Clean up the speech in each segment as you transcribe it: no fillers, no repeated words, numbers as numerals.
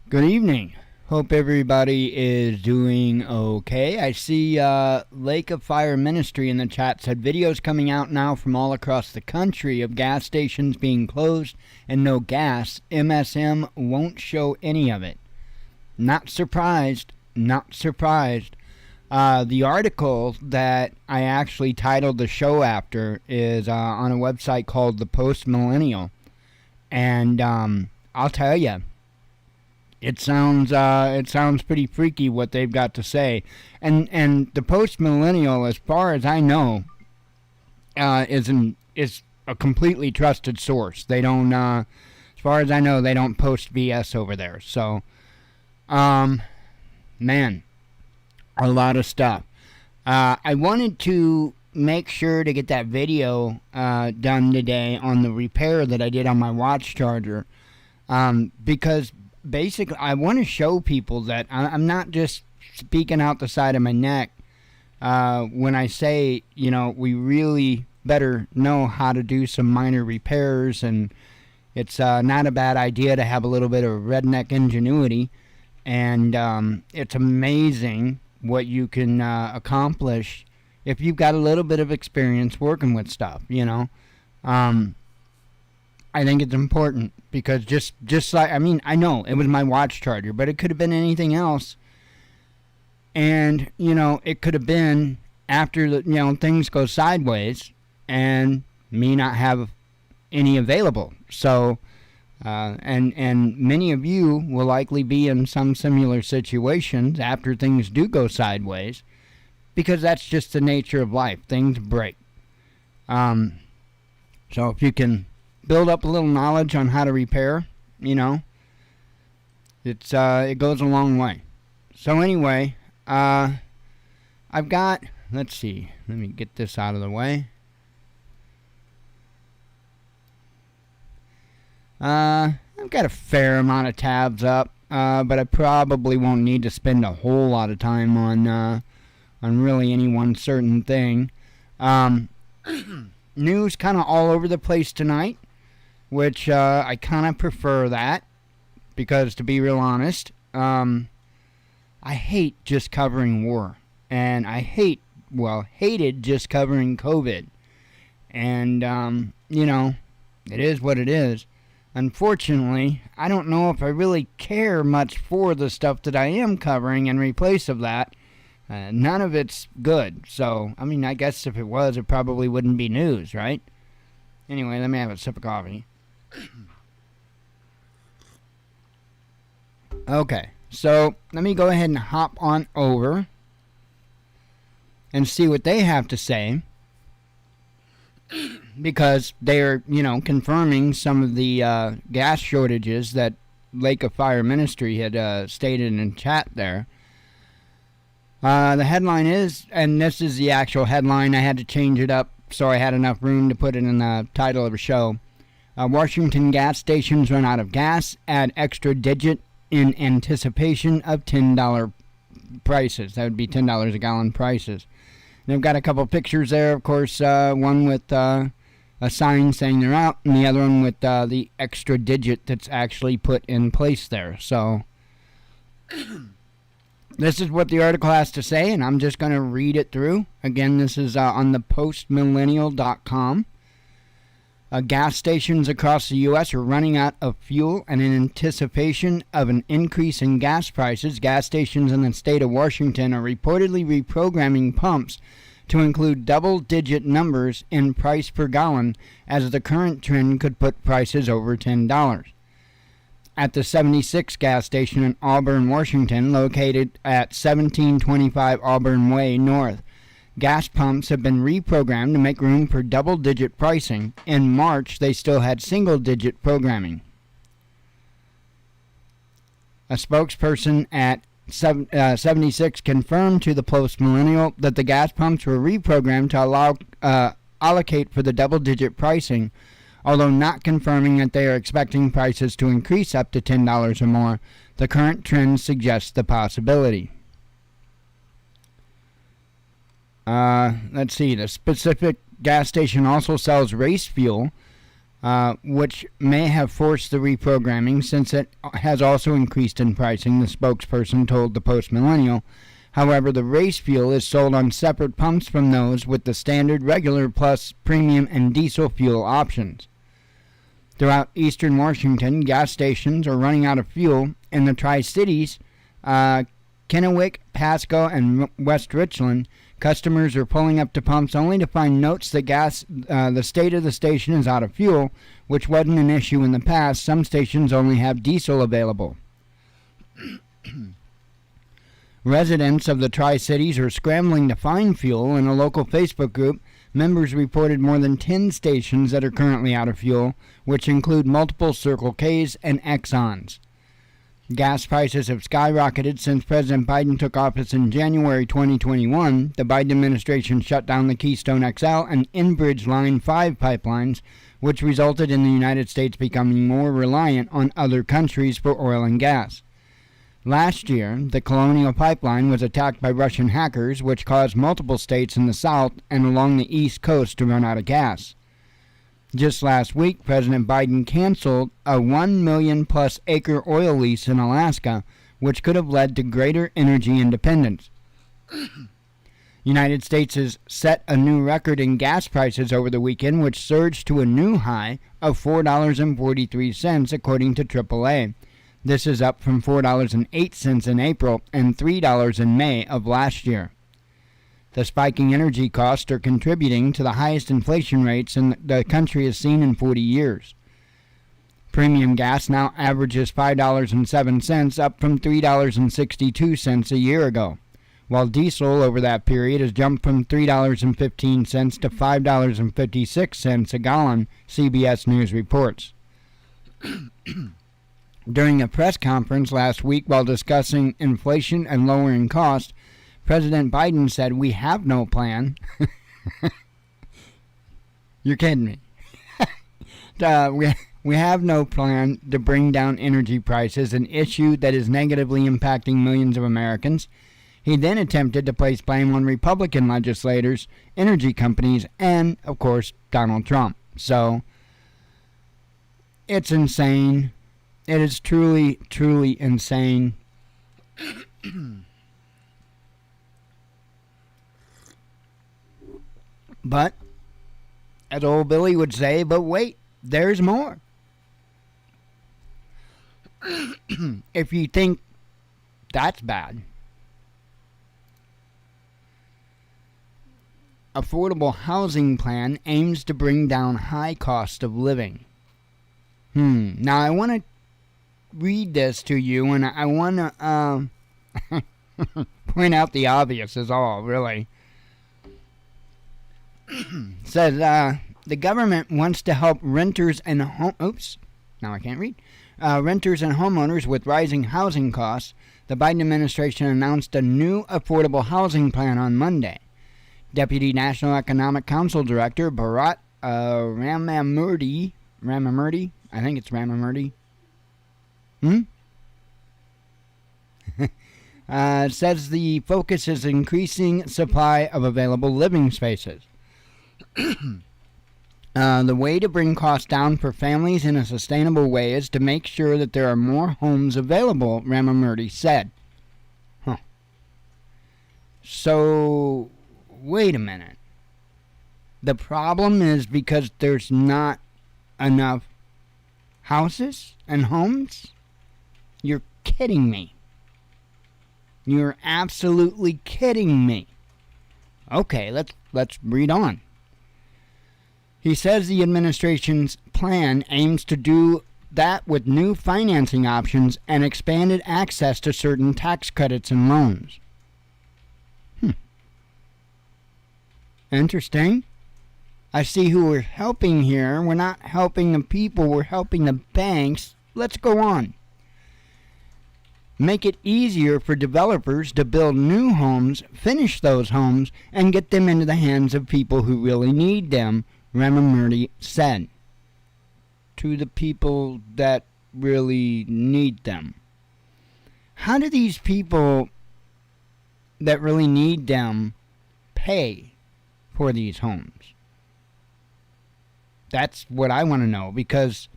Good evening. Hope everybody is doing okay. I see Lake of Fire Ministry in the chat said videos coming out now from all across the country of gas stations being closed and no gas. MSM won't show any of it. Not surprised. Not surprised. The article that I actually titled the show after is on a website called The Post Millennial. And I'll tell you, it sounds pretty freaky what they've got to say, and the Post Millennial, as far as I know, is a completely trusted source. They don't, as far as I know, they don't post BS over there. So, man, a lot of stuff. I wanted to make sure to get that video done today on the repair that I did on my watch charger, because basically, I want to show people that I'm not just speaking out the side of my neck when I say, we really better know how to do some minor repairs, and it's not a bad idea to have a little bit of redneck ingenuity, and it's amazing what you can accomplish if you've got a little bit of experience working with stuff, I think it's important because just like, I know it was my watch charger, but it could have been anything else. And, it could have been after things go sideways and me not have any available. So, and many of you will likely be in some similar situations after things do go sideways, because that's just the nature of life. Things break. So if you can build up a little knowledge on how to repair, it goes a long way. So anyway, I've got, let's see, let me get this out of the way. I've got a fair amount of tabs up, but I probably won't need to spend a whole lot of time on really any one certain thing. News kind of all over the place tonight, which I kind of prefer that, because to be real honest, I hate just covering war, and I hated just covering COVID, and it is what it is. Unfortunately, I don't know if I really care much for the stuff that I am covering in replace of that. None of it's good, so I guess if it was, it probably wouldn't be news, right? Anyway, let me have a sip of coffee. Okay, so let me go ahead and hop on over and see what they have to say, because they're, confirming some of the gas shortages that Lake of Fire Ministry had stated in chat there. The headline is, and this is the actual headline, I had to change it up so I had enough room to put it in the title of the show. Washington gas stations run out of gas, add extra digit in anticipation of $10 prices. That would be $10 a gallon prices. And I've got a couple pictures there, of course, one with a sign saying they're out, and the other one with the extra digit that's actually put in place there. So this is what the article has to say, and I'm just going to read it through. Again, this is on the postmillennial.com. Gas stations across the U.S. are running out of fuel, and in anticipation of an increase in gas prices, gas stations in the state of Washington are reportedly reprogramming pumps to include double-digit numbers in price per gallon, as the current trend could put prices over $10. At the 76 gas station in Auburn, Washington, located at 1725 Auburn Way North, gas pumps have been reprogrammed to make room for double-digit pricing. In March, they still had single-digit programming. A spokesperson at 76 confirmed to the Post Millennial that the gas pumps were reprogrammed to allow allocate for the double-digit pricing, although not confirming that they are expecting prices to increase up to $10 or more. The current trend suggests the possibility. Let's see, the specific gas station also sells race fuel, which may have forced the reprogramming since it has also increased in pricing, the spokesperson told the Post Millennial. However, the race fuel is sold on separate pumps from those with the standard, regular, plus premium and diesel fuel options. Throughout eastern Washington, gas stations are running out of fuel. In the Tri-Cities, Kennewick, Pasco, and West Richland, customers are pulling up to pumps only to find notes that the state of the station is out of fuel, which wasn't an issue in the past. Some stations only have diesel available. Residents of the Tri-Cities are scrambling to find fuel. In a local Facebook group, members reported more than 10 stations that are currently out of fuel, which include multiple Circle K's and Exxons. Gas prices have skyrocketed since President Biden took office in January 2021. The Biden administration shut down the Keystone XL and Enbridge Line 5 pipelines, which resulted in the United States becoming more reliant on other countries for oil and gas. Last year, the Colonial Pipeline was attacked by Russian hackers, which caused multiple states in the South and along the East Coast to run out of gas. Just last week, President Biden canceled a 1 million-plus acre oil lease in Alaska, which could have led to greater energy independence. United States has set a new record in gas prices over the weekend, which surged to a new high of $4.43, according to AAA. This is up from $4.08 in April and $3 in May of last year. The spiking energy costs are contributing to the highest inflation rates the country has seen in 40 years. Premium gas now averages $5.07, up from $3.62 a year ago, while diesel over that period has jumped from $3.15 to $5.56 a gallon, CBS News reports. During a press conference last week while discussing inflation and lowering costs, President Biden said, "We have no plan." You're kidding me. We have no plan to bring down energy prices, an issue that is negatively impacting millions of Americans. He then attempted to place blame on Republican legislators, energy companies, and, of course, Donald Trump. So, it's insane. It is truly, truly insane. But, as old Billy would say, but wait, there's more. If you think that's bad, affordable housing plan aims to bring down high cost of living. Now, I want to read this to you, and I want to point out the obvious is all, really. Says, the government wants to help renters and renters and homeowners with rising housing costs. The Biden administration announced a new affordable housing plan on Monday. Deputy National Economic Council Director Bharat Ramamurthy, I think it's Ramamurthy, says the focus is increasing supply of available living spaces. The way to bring costs down for families in a sustainable way is to make sure that there are more homes available, Ramamurthy said. So, wait a minute. The problem is because there's not enough houses and homes? You're kidding me. You're absolutely kidding me. Okay, let's read on. He says the administration's plan aims to do that with new financing options and expanded access to certain tax credits and loans. Interesting. I see who we're helping here. We're not helping the people, we're helping the banks. Let's go on. Make it easier for developers to build new homes, finish those homes, and get them into the hands of people who really need them, Ramamurthy said. To the people that really need them. How do these people that really need them pay for these homes? That's what I want to know, because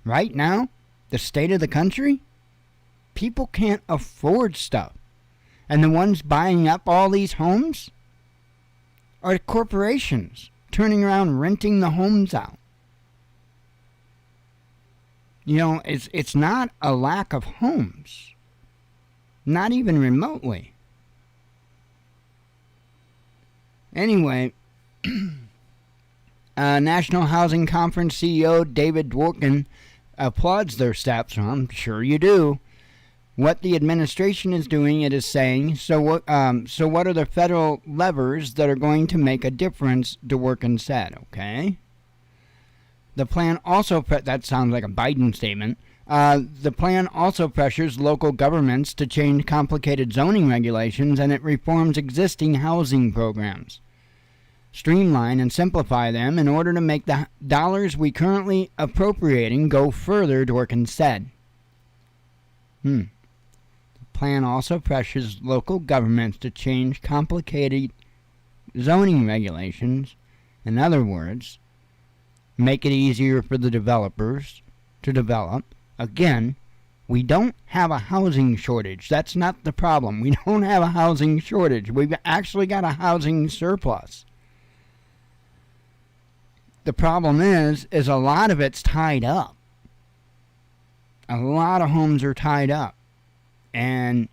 right now, the state of the country, people can't afford stuff. And the ones buying up all these homes are corporations turning around renting the homes out. You know, it's not a lack of homes. Not even remotely. Anyway, National Housing Conference CEO David Dworkin applauds their steps. I'm sure you do. What the administration is doing, it is saying, so what are the federal levers that are going to make a difference, Dworkin said, okay? The plan also, that sounds like a Biden statement. The plan also pressures local governments to change complicated zoning regulations, and it reforms existing housing programs. Streamline and simplify them in order to make the dollars we currently appropriating go further, Dworkin said. The plan also pressures local governments to change complicated zoning regulations. In other words, make it easier for the developers to develop. Again, we don't have a housing shortage. That's not the problem. We don't have a housing shortage. We've actually got a housing surplus. The problem is a lot of it's tied up. A lot of homes are tied up. And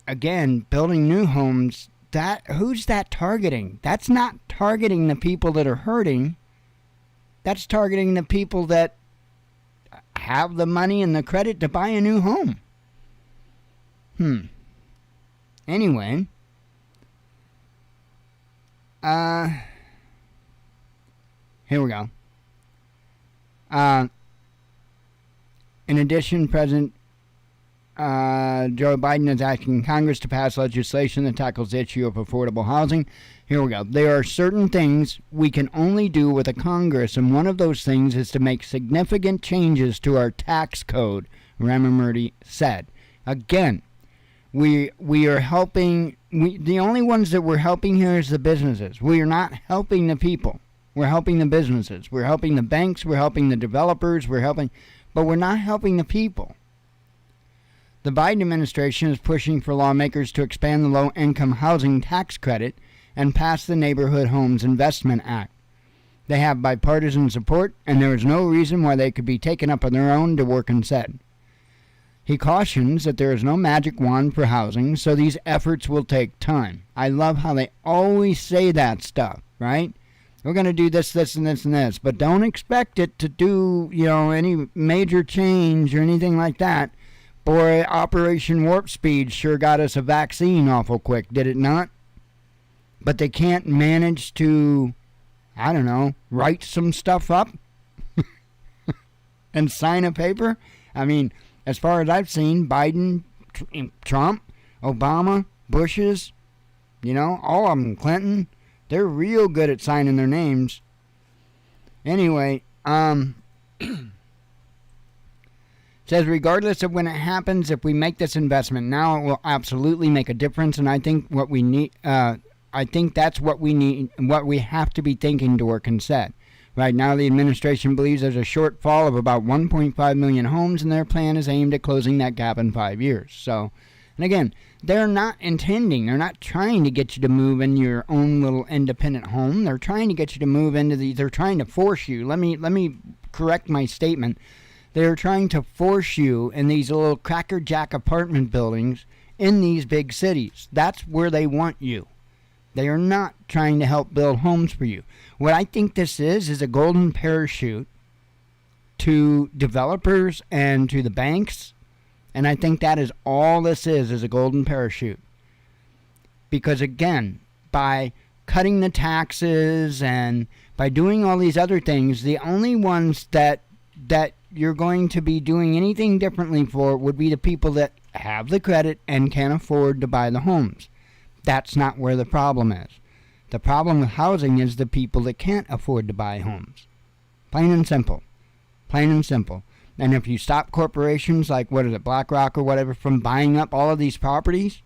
again, building new homes, who's that targeting? That's not targeting the people that are hurting. That's targeting the people that have the money and the credit to buy a new home. Anyway. Here we go. In addition, President Joe Biden is asking Congress to pass legislation that tackles the issue of affordable housing. Here we go. There are certain things we can only do with a Congress, and one of those things is to make significant changes to our tax code, Ramamurti said. Again, we are helping. The only ones that we're helping here is the businesses. We are not helping the people. We're helping the businesses. We're helping the banks. We're helping the developers. But we're not helping the people. The Biden administration is pushing for lawmakers to expand the low-income housing tax credit and pass the Neighborhood Homes Investment Act. They have bipartisan support, and there is no reason why they could be taken up on their own, Dworkin said. He cautions that there is no magic wand for housing, so these efforts will take time. I love how they always say that stuff, right? We're going to do this, this, and this, and this, but don't expect it to do, any major change or anything like that. Boy, Operation Warp Speed sure got us a vaccine awful quick, did it not? But they can't manage to, write some stuff up and sign a paper? I mean, as far as I've seen, Biden, Trump, Obama, Bushes, all of them, Clinton, they're real good at signing their names. Anyway, says regardless of when it happens, if we make this investment now, it will absolutely make a difference. And I think what we need, that's what we need, what we have to be thinking, Dworkin said. Right now, the administration believes there's a shortfall of about 1.5 million homes, and their plan is aimed at closing that gap in 5 years. So, and again, they're not trying to get you to move in your own little independent home. They're trying to get you to move into they're trying to force you. Let me correct my statement. They're trying to force you in these little crackerjack apartment buildings in these big cities. That's where they want you. They are not trying to help build homes for you. What I think this is a golden parachute to developers and to the banks. And I think that is all this is a golden parachute. Because again, by cutting the taxes and by doing all these other things, the only ones that you're going to be doing anything differently for would be the people that have the credit and can afford to buy the homes. That's not where the problem is. The problem with housing is the people that can't afford to buy homes. Plain and simple. Plain and simple. And if you stop corporations like, BlackRock or whatever, from buying up all of these properties,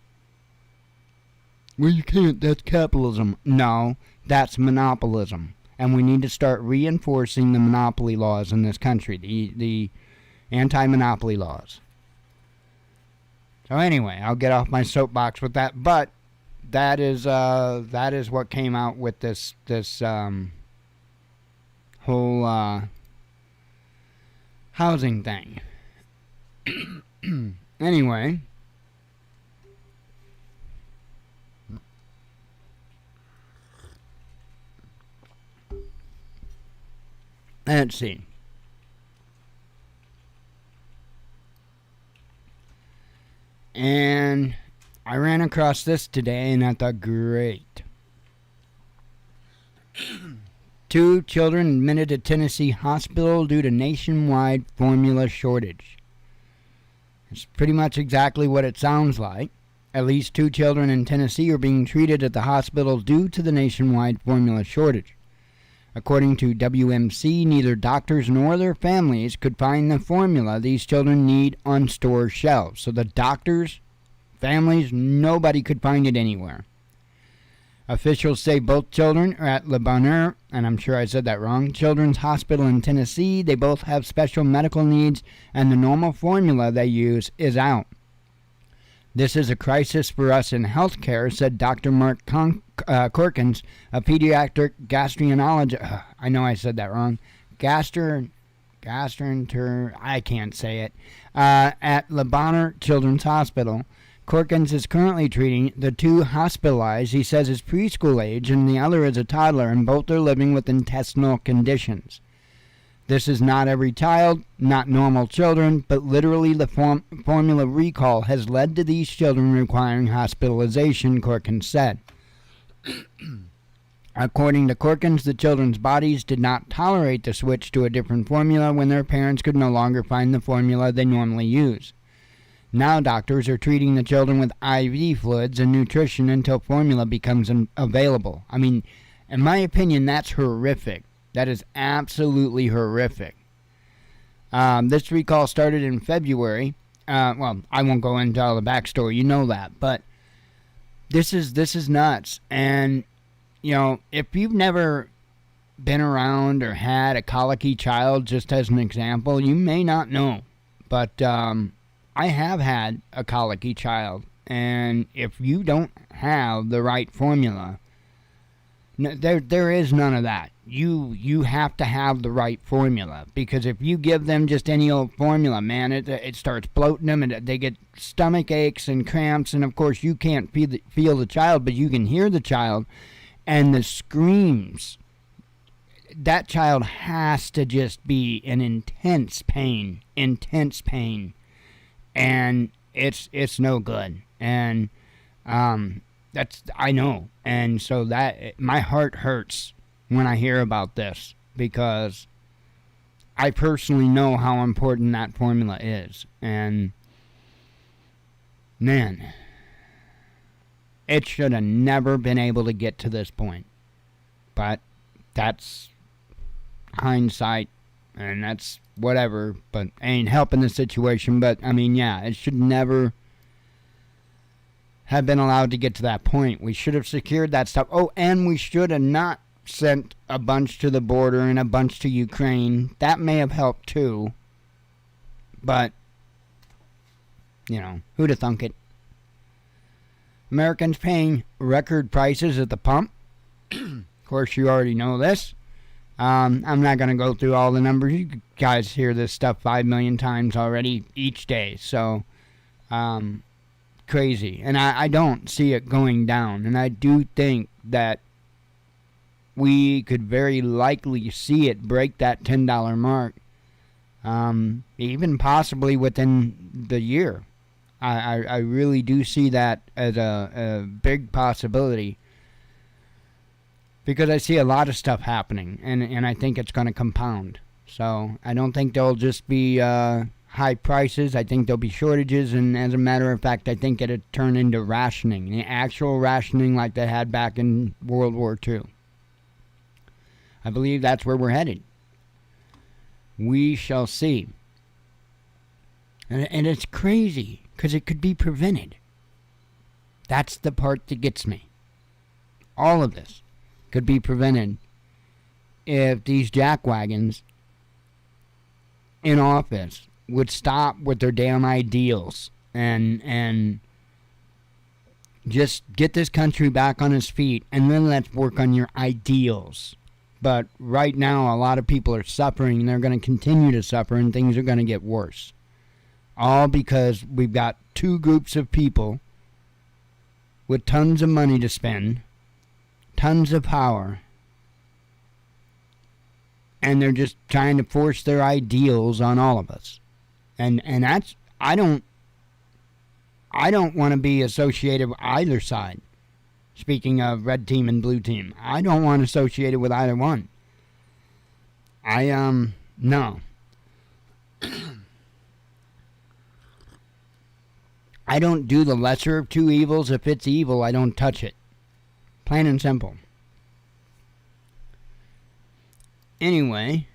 well, you can't, that's capitalism. No, that's monopolism. and we need to start reinforcing the monopoly laws in this country, the anti-monopoly laws. So anyway, I'll get off my soapbox with that, but that is what came out with this whole housing thing. Anyway, let's see. And I ran across this today, and I thought, great. 2 children admitted to Tennessee hospital due to nationwide formula shortage. It's pretty much exactly what it sounds like. At least 2 children in Tennessee are being treated at the hospital due to the nationwide formula shortage. According to WMC, neither doctors nor their families could find the formula these children need on store shelves. So the doctors, families, nobody could find it anywhere. Officials say both children are at Le Bonheur, and I'm sure I said that wrong, Children's Hospital in Tennessee. They both have special medical needs, and the normal formula they use is out. This is a crisis for us in healthcare, said Dr. Mark Corkins, a pediatric gastroenterologist. I know I said that wrong. I can't say it. At Le Bonheur Children's Hospital. Corkins is currently treating the 2 hospitalized. He says is preschool age, and the other is a toddler, and both are living with intestinal conditions. This is not every child, not normal children, but literally the formula recall has led to these children requiring hospitalization, Corkins said. According to Corkins, the children's bodies did not tolerate the switch to a different formula when their parents could no longer find the formula they normally use. Now doctors are treating the children with IV fluids and nutrition until formula becomes available. I mean, in my opinion, that's horrific. That is absolutely horrific. This recall started in February. Well, I won't go into all the backstory. You know that. But this is nuts. And, you know, if you've never been around or had a colicky child, just as an example, you may not know. But I have had a colicky child. And if you don't have the right formula, there is none of that. You have to have the right formula, because if you give them just any old formula, man, it starts bloating them, and they get stomach aches and cramps, and of course you can't feel the child, but you can hear the child, and the screams. That child has to just be in intense pain, and it's no good, and that's, I know, and so that my heart hurts when I hear about this, because I personally know how important that formula is. And man, it should have never been able to get to this point. But that's hindsight, and that's whatever, but ain't helping the situation. But I mean, yeah, it should never have been allowed to get to that point. We should have secured that stuff. Oh, and we should have not sent a bunch to the border and a bunch to Ukraine. That may have helped too. But, you know, who'd have thunk it? Americans paying record prices at the pump. Of course, you already know this. I'm not going to go through all the numbers. You guys hear this stuff 5 million times already each day. So, crazy. And I don't see it going down. And I do think that we could very likely see it break that $10 mark, even possibly within the year. I really do see that as a big possibility, because I see a lot of stuff happening, and I think it's going to compound. So I don't think there'll just be high prices. I think there'll be shortages, and as a matter of fact, I think it'll turn into rationing, the actual rationing like they had back in World War II. I believe that's where we're headed. We shall see. And it's crazy, because it could be prevented. That's the part that gets me. All of this could be prevented if these jackwagons in office would stop with their damn ideals and just get this country back on its feet, and then let's work on your ideals. But right now, a lot of people are suffering, and they're going to continue to suffer, and things are going to get worse. All because we've got two groups of people with tons of money to spend, tons of power, and they're just trying to force their ideals on all of us. And that's, I don't want to be associated with either side. Speaking of red team and blue team, I don't want associated with either one. No. I don't do the lesser of two evils. If it's evil, I don't touch it. Plain and simple. Anyway,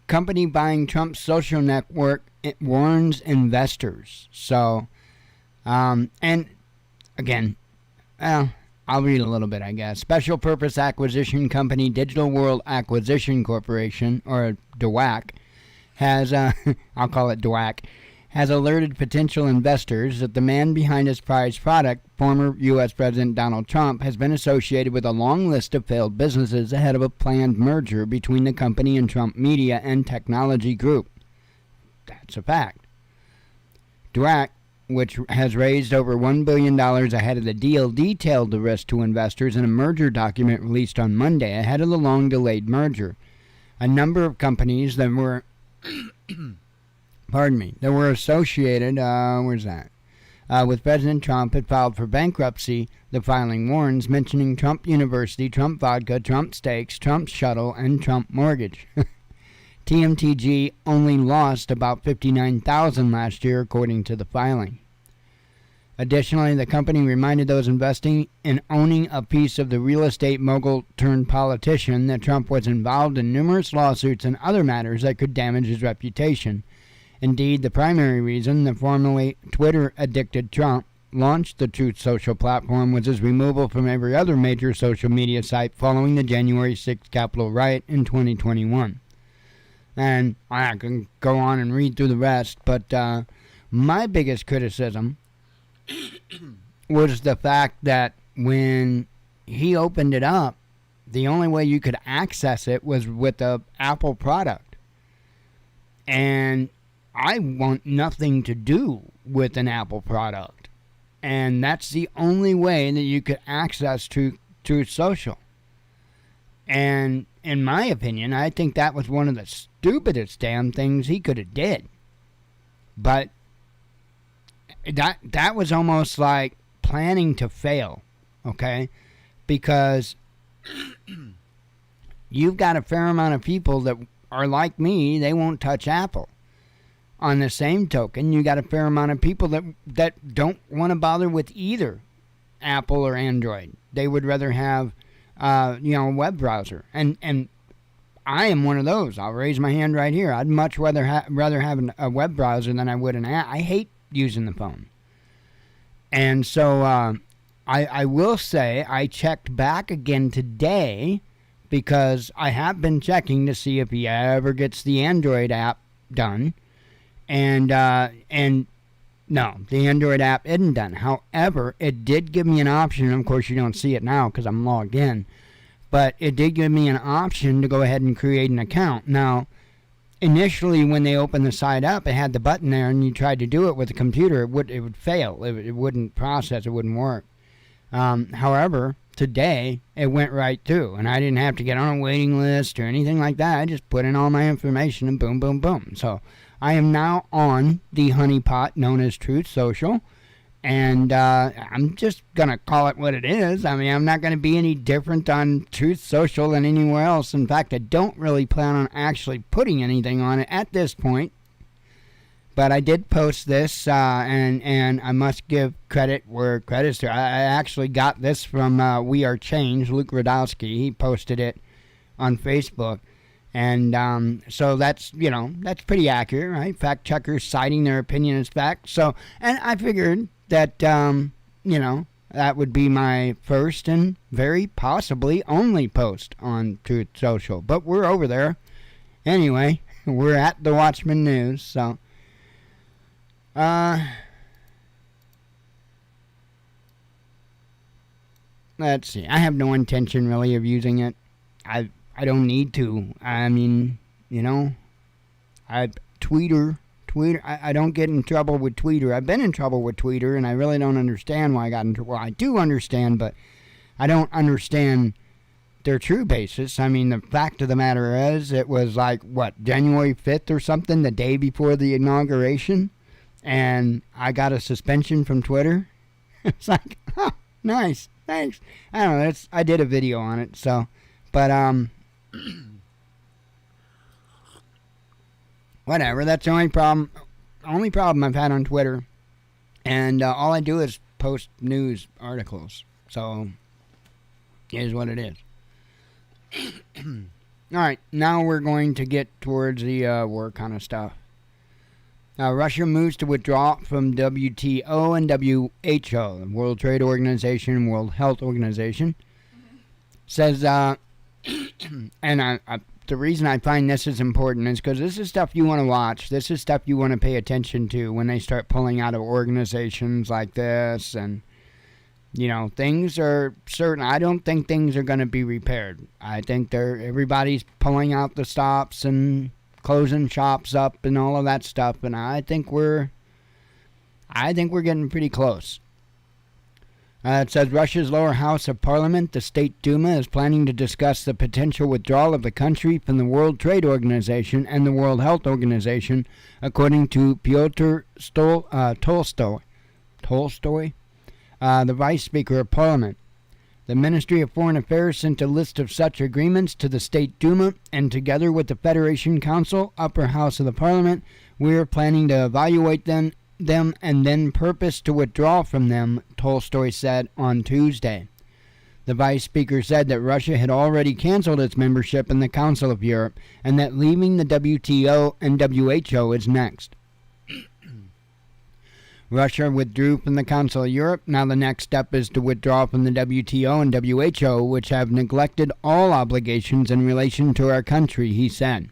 company buying Trump's social network, it warns investors. So, and again, I'll read a little bit, I guess. Special Purpose Acquisition Company Digital World Acquisition Corporation, or DWAC, has, I'll call it DWAC, has alerted potential investors that the man behind his prized product, former U.S. President Donald Trump, has been associated with a long list of failed businesses ahead of a planned merger between the company and Trump Media and Technology Group. That's a fact. DWAC, which has raised over $1 billion ahead of the deal, detailed the risk to investors in a merger document released on Monday ahead of the long-delayed merger. A number of companies that were that were associated, with President Trump had filed for bankruptcy. The filing warns, mentioning Trump University, Trump Vodka, Trump Steaks, Trump Shuttle, and Trump Mortgage. TMTG only lost about $59,000 last year, according to the filing. Additionally, the company reminded those investing in owning a piece of the real estate mogul turned politician that Trump was involved in numerous lawsuits and other matters that could damage his reputation. Indeed, the primary reason the formerly Twitter-addicted Trump launched the Truth Social platform was his removal from every other major social media site following the January 6th Capitol riot in 2021. And I can go on and read through the rest, but my biggest criticism was the fact that when he opened it up, the only way you could access it was with the Apple product. And I want nothing to do with an Apple product. And that's the only way that you could access Truth Social. And in my opinion, I think that was one of the stupidest damn things he could have did. But that was almost like planning to fail, okay? Because you've got a fair amount of people that are like me, they won't touch Apple. On the same token, you got a fair amount of people that don't want to bother with either Apple or Android. They would rather have a web browser. And I am one of those. I'll raise my hand right here. I'd much rather have a web browser than I would an app. I hate using the phone. And so I will say I checked back again today because I have been checking to see if he ever gets the Android app done. And no, the Android app isn't done. However, it did give me an option. Of course, you don't see it now because I'm logged in. But it did give me an option to go ahead and create an account. Now, initially, when they opened the site up, it had the button there, and you tried to do it with the computer, it would fail. It wouldn't process. It wouldn't work. However, today, it went right through, and I didn't have to get on a waiting list or anything like that. I just put in all my information, and boom, boom, boom. So I am now on the honeypot known as Truth Social, and I'm just going to call it what it is. I mean, I'm not going to be any different on Truth Social than anywhere else. In fact, I don't really plan on actually putting anything on it at this point. But I did post this, and I must give credit where credit's due. I actually got this from We Are Change, Luke Radowski. He posted it on Facebook. And so that's pretty accurate, right? Fact checkers citing their opinion as fact. So, and I figured that, That would be my first and very possibly only post on Truth Social. But we're over there. Anyway, we're at the Watchman News, so... let's see. I have no intention, really, of using it. I don't need to. I mean, you know... Twitter, I don't get in trouble with Twitter. I've been in trouble with Twitter, and I really don't understand why I got in trouble. Well, I do understand, but I don't understand their true basis. I mean, the fact of the matter is, it was like, what, January 5th or something, the day before the inauguration, and I got a suspension from Twitter. It's like, oh, nice, thanks. I don't know, I did a video on it, so, but, whatever, that's the only problem I've had on Twitter. And all I do is post news articles. So, it is what it is. Alright, now we're going to get towards the war kind of stuff. Russia moves to withdraw from WTO and WHO, the World Trade Organization, World Health Organization. Says, and the reason I find this is important is because this is stuff you want to watch. This is stuff you want to pay attention to when they start pulling out of organizations like this. And, you know, things are certain. I don't think things are going to be repaired. I think everybody's pulling out the stops and closing shops up and all of that stuff. And I think we're getting pretty close. It says Russia's lower house of parliament, the State Duma, is planning to discuss the potential withdrawal of the country from the World Trade Organization and the World Health Organization, according to Pyotr Tolstoy, the Vice Speaker of Parliament. The Ministry of Foreign Affairs sent a list of such agreements to the State Duma, and together with the Federation Council, upper house of the Parliament, we are planning to evaluate them and then purpose to withdraw from them, Tolstoy said on Tuesday. The Vice Speaker said that Russia had already canceled its membership in the Council of Europe and that leaving the WTO and WHO is next. Russia withdrew from the Council of Europe. Now the next step is to withdraw from the WTO and WHO, which have neglected all obligations in relation to our country, he said.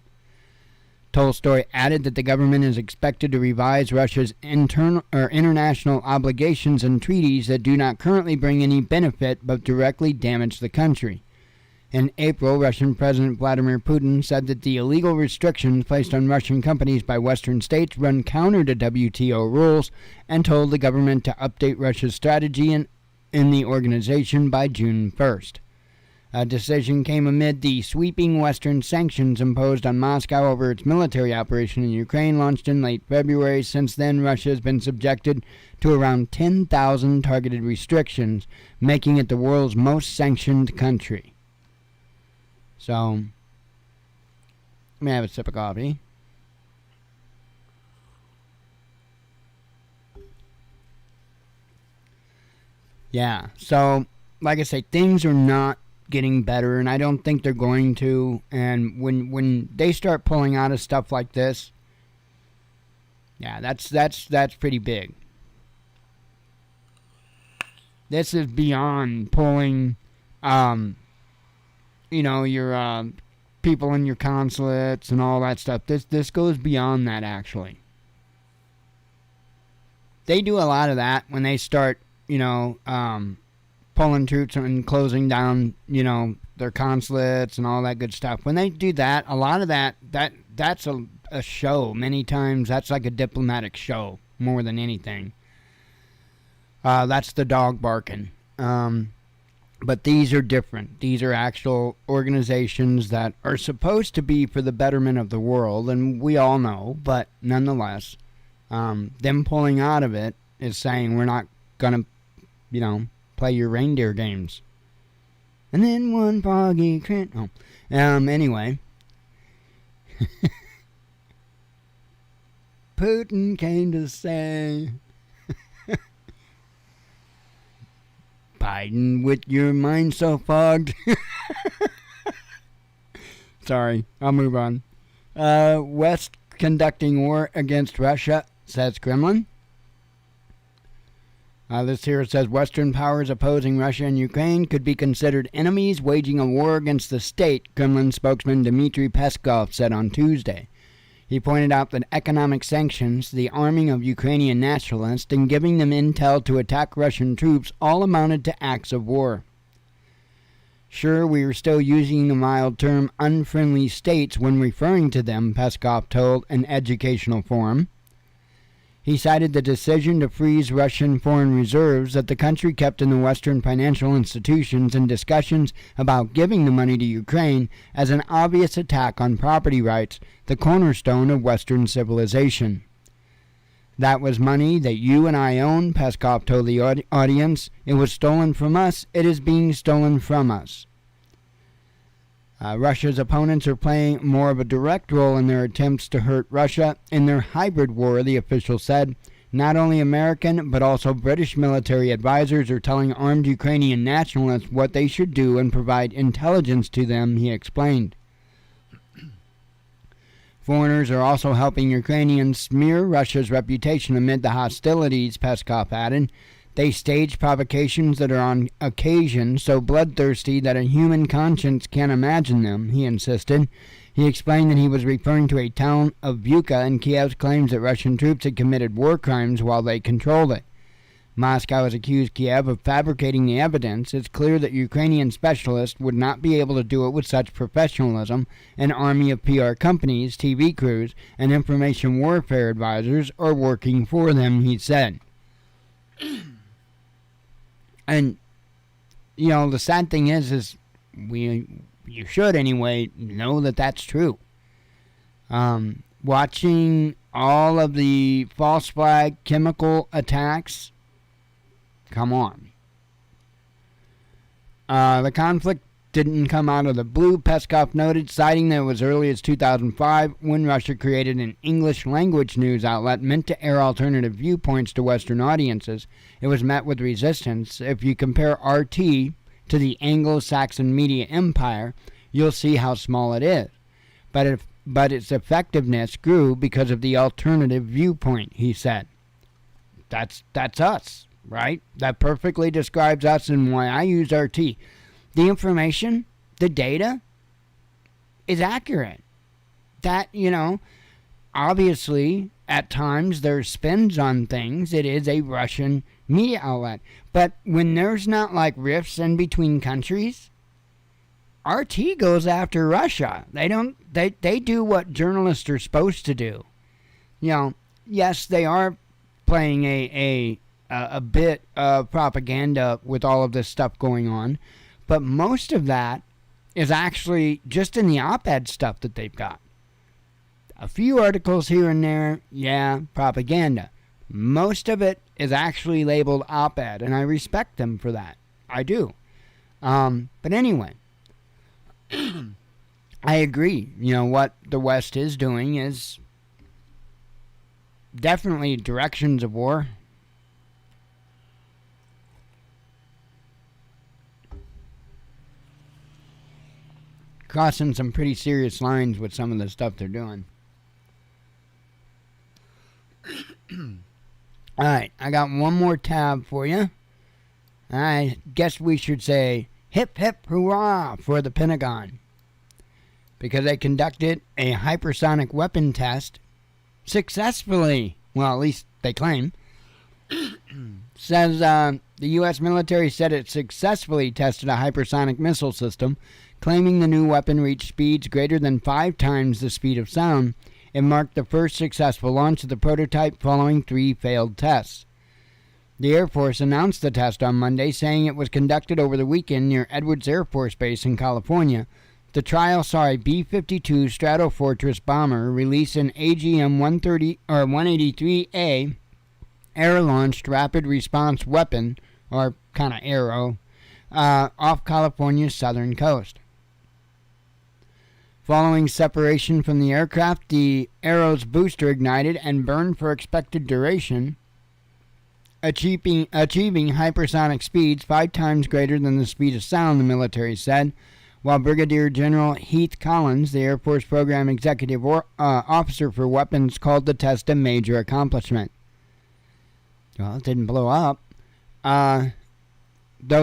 Tolstoy added that the government is expected to revise Russia's international obligations and treaties that do not currently bring any benefit but directly damage the country. In April, Russian President Vladimir Putin said that the illegal restrictions placed on Russian companies by Western states run counter to WTO rules and told the government to update Russia's strategy in the organization by June 1st. A decision came amid the sweeping Western sanctions imposed on Moscow over its military operation in Ukraine launched in late February. Since then, Russia has been subjected to around 10,000 targeted restrictions, making it the world's most sanctioned country. So, let me have a sip of coffee. Yeah, so, like I say, things are not getting better, and I don't think they're going to. And when they start pulling out of stuff like this, yeah, that's pretty big. This is beyond pulling, your people in your consulates and all that stuff. This goes beyond that, actually. They do a lot of that when they start, pulling troops and closing down, their consulates and all that good stuff. When they do that, a lot of that's a show. Many times that's like a diplomatic show more than anything. That's the dog barking. But these are different. These are actual organizations that are supposed to be for the betterment of the world, and we all know, but nonetheless, them pulling out of it is saying we're not going to, play your reindeer games. And then one foggy anyway. Putin came to say, Biden, with your mind so fogged. Sorry, I'll move on. West conducting war against Russia, says Kremlin. This here says Western powers opposing Russia and Ukraine could be considered enemies waging a war against the state, Kremlin spokesman Dmitry Peskov said on Tuesday. He pointed out that economic sanctions, the arming of Ukrainian nationalists, and giving them intel to attack Russian troops all amounted to acts of war. Sure, we are still using the mild term unfriendly states when referring to them, Peskov told an educational forum. He cited the decision to freeze Russian foreign reserves that the country kept in the Western financial institutions in discussions about giving the money to Ukraine as an obvious attack on property rights, the cornerstone of Western civilization. That was money that you and I own, Peskov told the audience. It was stolen from us. It is being stolen from us. Russia's opponents are playing more of a direct role in their attempts to hurt Russia in their hybrid war, the official said. Not only American, but also British military advisors are telling armed Ukrainian nationalists what they should do and provide intelligence to them, he explained. Foreigners are also helping Ukrainians smear Russia's reputation amid the hostilities, Peskov added. They stage provocations that are on occasion so bloodthirsty that a human conscience can't imagine them, he insisted. He explained that he was referring to a town of Bucha and Kiev's claims that Russian troops had committed war crimes while they controlled it. Moscow has accused Kiev of fabricating the evidence. It's clear that Ukrainian specialists would not be able to do it with such professionalism. An army of PR companies, TV crews, and information warfare advisors are working for them, he said. And, you know, the sad thing is you should anyway know that that's true. Watching all of the false flag chemical attacks, come on. The conflict didn't come out of the blue, Peskov noted, citing that it was early as 2005 when Russia created an English-language news outlet meant to air alternative viewpoints to Western audiences. It was met with resistance. If you compare RT to the Anglo-Saxon media empire, you'll see how small it is. But its effectiveness grew because of the alternative viewpoint, he said. That's us, right? That perfectly describes us and why I use RT. The information, the data, is accurate. That, you know, obviously, at times there's spins on things. It is a Russian media outlet. But when there's not like rifts in between countries, RT goes after Russia. They do what journalists are supposed to do. You know, yes, they are playing a bit of propaganda with all of this stuff going on. But most of that is actually just in the op-ed stuff that they've got. A few articles here and there, yeah, propaganda. Most of it is actually labeled op-ed, and I respect them for that. I do. But anyway, I agree. You know, what the West is doing is definitely directions of war. Crossing some pretty serious lines with some of the stuff they're doing. Alright, I got one more tab for you. I guess we should say hip hip hurrah for the Pentagon, because they conducted a hypersonic weapon test successfully. Well, at least they claim. Says the U.S. military said it successfully tested a hypersonic missile system, claiming the new weapon reached speeds greater than 5 times the speed of sound. It marked the first successful launch of the prototype following 3 failed tests. The Air Force announced the test on Monday, saying it was conducted over the weekend near Edwards Air Force Base in California. The trial saw a B-52 Stratofortress bomber release an AGM-183A air-launched rapid response weapon, or kind of arrow, off California's southern coast. Following separation from the aircraft, the arrow's booster ignited and burned for expected duration, achieving hypersonic speeds 5 times greater than the speed of sound, the military said, while Brigadier General Heath Collins, the Air Force Program Executive Officer for Weapons, called the test a major accomplishment. Well, it didn't blow up. Though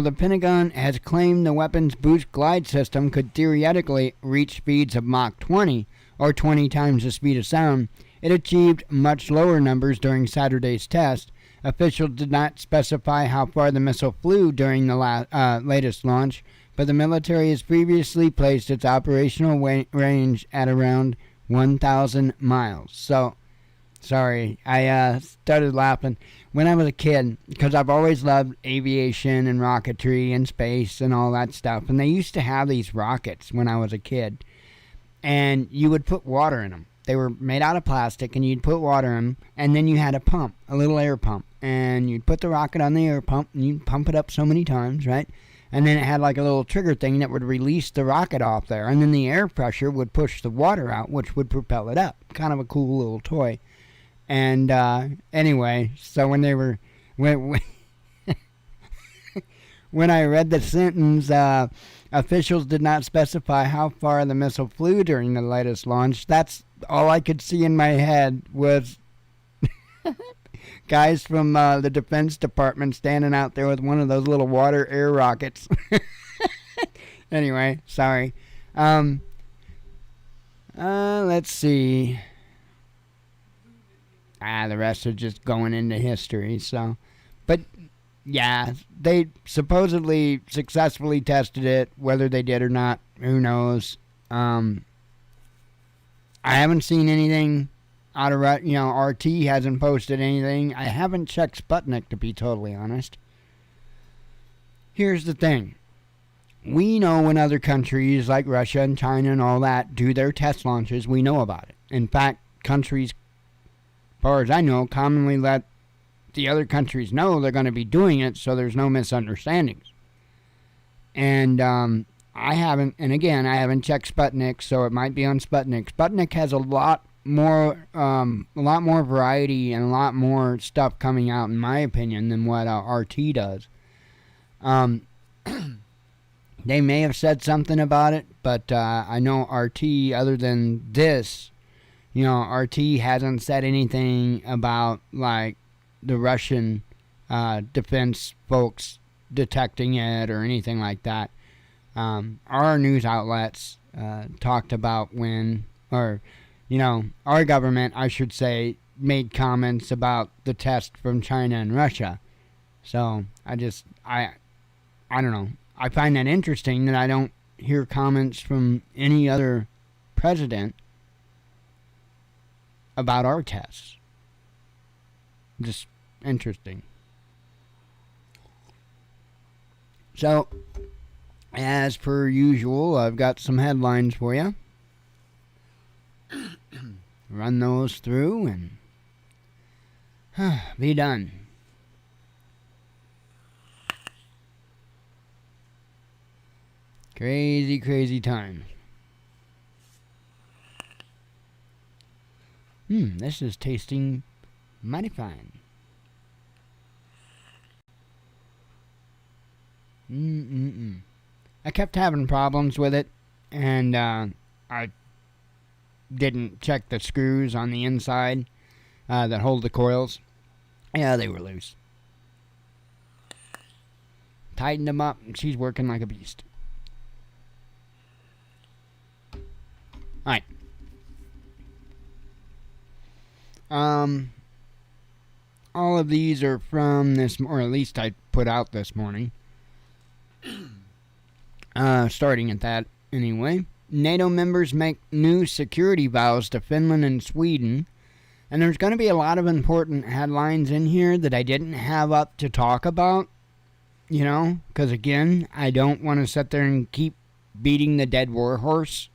the Pentagon has claimed the weapon's boost glide system could theoretically reach speeds of Mach 20, or 20 times the speed of sound, it achieved much lower numbers during Saturday's test. Officials did not specify how far the missile flew during the latest launch, but the military has previously placed its operational range at around 1,000 miles. So, sorry, I started laughing when I was a kid, because I've always loved aviation and rocketry and space and all that stuff. And they used to have these rockets when I was a kid, and you would put water in them. They were made out of plastic, and you'd put water in them, and then you had a pump, a little air pump, and you'd put the rocket on the air pump, and you'd pump it up so many times, right? And then it had like a little trigger thing that would release the rocket off there, and then the air pressure would push the water out, which would propel it up. Kind of a cool little toy. And anyway, so when they were when I read the sentence, officials did not specify how far the missile flew during the latest launch. That's all I could see in my head was guys from the Defense Department standing out there with one of those little water air rockets. Anyway, sorry. Let's see. The rest are just going into history, so. But, yeah, they supposedly successfully tested it. Whether they did or not, who knows. I haven't seen anything out of, RT hasn't posted anything. I haven't checked Sputnik, to be totally honest. Here's the thing. We know when other countries like Russia and China and all that do their test launches, we know about it. In fact, countries, as far as I know, commonly let the other countries know they're going to be doing it so there's no misunderstandings. And I haven't checked Sputnik, so it might be on Sputnik. Sputnik has a lot more variety and a lot more stuff coming out, in my opinion, than what RT does. They may have said something about it, but I know RT, other than this, RT hasn't said anything about, like, the Russian defense folks detecting it or anything like that. Our news outlets talked about our government, I should say, made comments about the test from China and Russia. So, I don't know. I find that interesting that I don't hear comments from any other president about our tests. Just interesting. So, as per usual, I've got some headlines for you. Run those through and be done. Crazy, crazy times. This is tasting mighty fine. I kept having problems with it, and I didn't check the screws on the inside that hold the coils. Yeah, they were loose. Tightened them up, and she's working like a beast. Alright. All of these are from this, or at least I put out this morning. Starting at that, anyway. NATO members make new security vows to Finland and Sweden. And there's going to be a lot of important headlines in here that I didn't have up to talk about. Because again, I don't want to sit there and keep beating the dead war horse,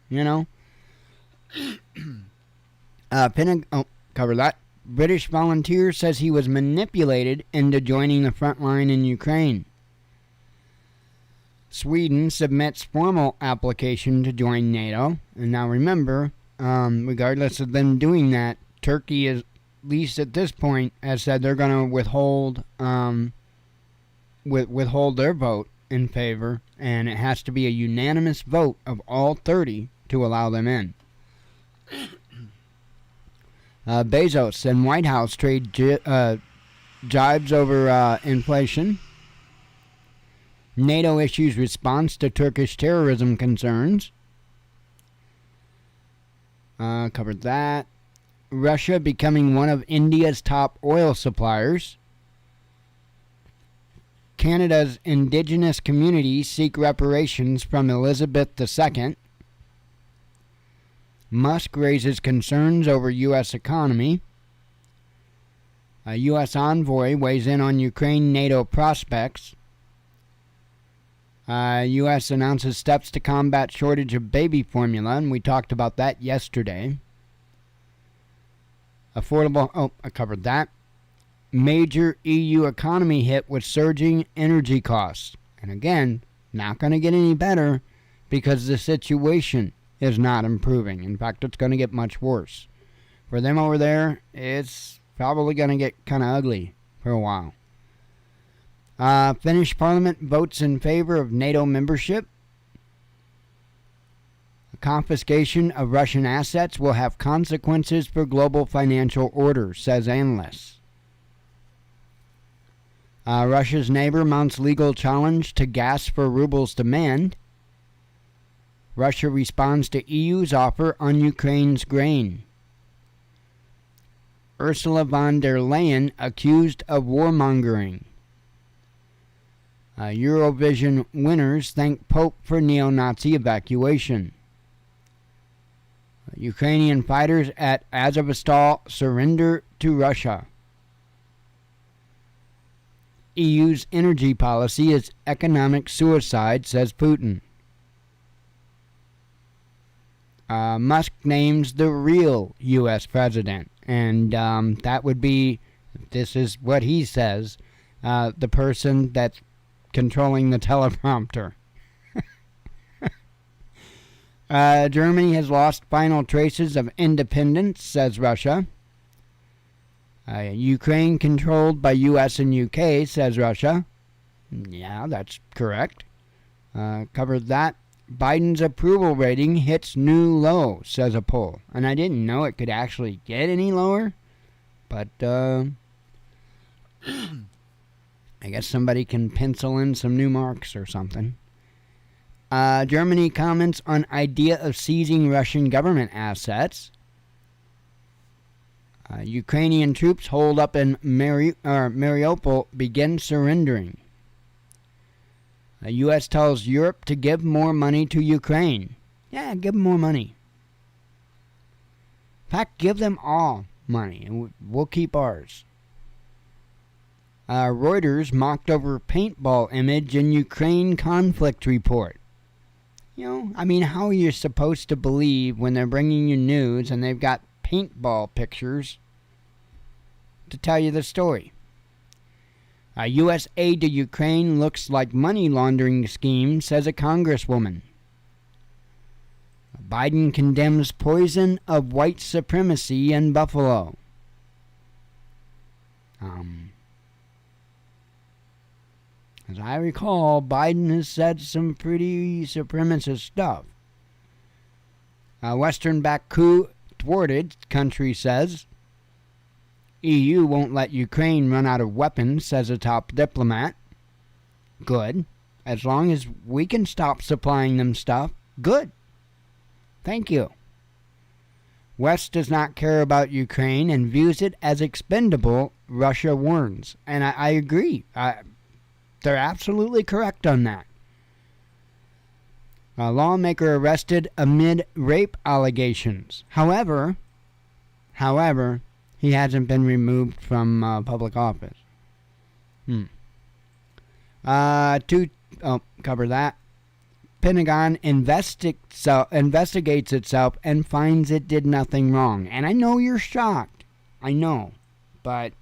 cover that. British volunteer says he was manipulated into joining the front line in Ukraine. Sweden submits formal application to join NATO. And now remember, regardless of them doing that, Turkey, is, at least at this point, has said they're going to withhold their vote in favor. And it has to be a unanimous vote of all 30 to allow them in. Bezos and White House trade jibes over inflation. NATO issues response to Turkish terrorism concerns. Covered that. Russia becoming one of India's top oil suppliers. Canada's indigenous communities seek reparations from Elizabeth II. Musk raises concerns over U.S. economy. A U.S. envoy weighs in on Ukraine NATO prospects. U.S. announces steps to combat shortage of baby formula, and we talked about that yesterday. I covered that. Major EU economy hit with surging energy costs. And again, not going to get any better because the situation is not improving. In fact, it's going to get much worse. For them over there, it's probably going to get kind of ugly for a while. Finnish parliament votes in favor of NATO membership. The confiscation of Russian assets will have consequences for global financial order, says analysts. Russia's neighbor mounts legal challenge to gas for ruble's demand. Russia responds to EU's offer on Ukraine's grain. Ursula von der Leyen accused of warmongering. Eurovision winners thank Pope for neo-Nazi evacuation. Ukrainian fighters at Azovstal surrender to Russia. EU's energy policy is economic suicide, says Putin. Musk names the real U.S. president. And that would be, this is what he says, the person that's controlling the teleprompter. Germany has lost final traces of independence, says Russia. Ukraine controlled by U.S. and U.K., says Russia. Yeah, that's correct. Covered that. Biden's approval rating hits new low, says a poll. And I didn't know it could actually get any lower. But, I guess somebody can pencil in some new marks or something. Germany comments on idea of seizing Russian government assets. Ukrainian troops holed up in Mariupol begin surrendering. The U.S. tells Europe to give more money to Ukraine. Yeah, give them more money. In fact, give them all money, and we'll keep ours. Reuters mocked over paintball image in Ukraine conflict report. You know, I mean, how are you supposed to believe when they're bringing you news and they've got paintball pictures to tell you the story? U.S. aid to Ukraine looks like money laundering scheme, says a congresswoman. Biden condemns poison of white supremacy in Buffalo. As I recall, Biden has said some pretty supremacist stuff. Western-backed coup thwarted, country says. EU won't let Ukraine run out of weapons, says a top diplomat. Good. As long as we can stop supplying them stuff, good. Thank you. West does not care about Ukraine and views it as expendable, Russia warns. And I agree. They're absolutely correct on that. A lawmaker arrested amid rape allegations. However, he hasn't been removed from public office. Cover that. Pentagon investigates itself and finds it did nothing wrong. And I know you're shocked. I know. But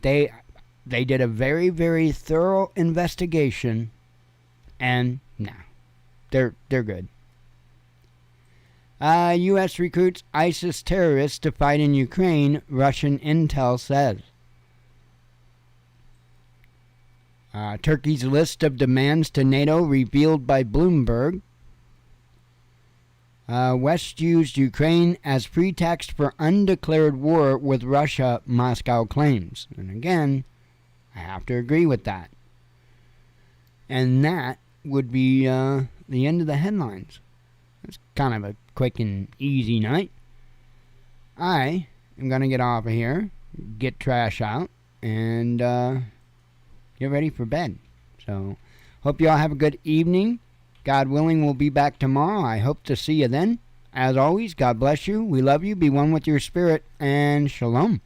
they did a very, very thorough investigation. And they're good. U.S. recruits ISIS terrorists to fight in Ukraine, Russian intel says. Turkey's list of demands to NATO revealed by Bloomberg. West used Ukraine as pretext for undeclared war with Russia, Moscow claims. And again, I have to agree with that. And that would be the end of the headlines. It's kind of a quick and easy night. I am going to get off of here, get trash out, and get ready for bed. So, hope you all have a good evening. God willing, we'll be back tomorrow. I hope to see you then. As always, God bless you. We love you. Be one with your spirit. And shalom.